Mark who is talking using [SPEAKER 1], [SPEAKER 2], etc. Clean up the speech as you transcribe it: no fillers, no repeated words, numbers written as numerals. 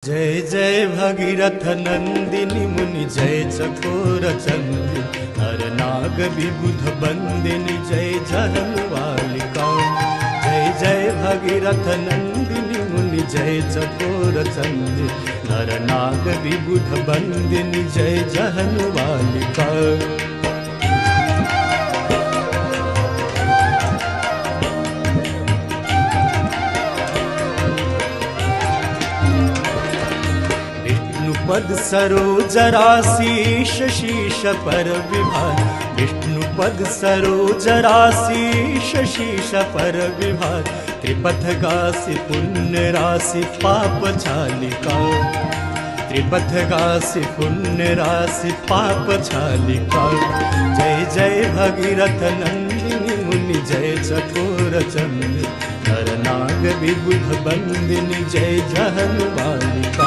[SPEAKER 1] जय जय भगीरथ नंदिनी मुनि जय चकोर चंदी नर नाग विबुध बंदिनी जय जहनुवालिका। जय जय भगीरथ नंदिनी मुनि जय चकोर चंदी नर नाग विबुध बंदिनी जय जहनुवालिका। पद सरोज राशीष शीश पर विभार विष्णुपद सरोज राशीष शीश पर विभार त्रिपथ गासी पुण्य राशि पाप छालिका। त्रिपथ गासी पुण्य राशि पाप छालिका। जय जय भगीरथ नंदिनी मुनि जय चकोर चंद नर नाग विबुध बंदिनी जय जहनुवालिका।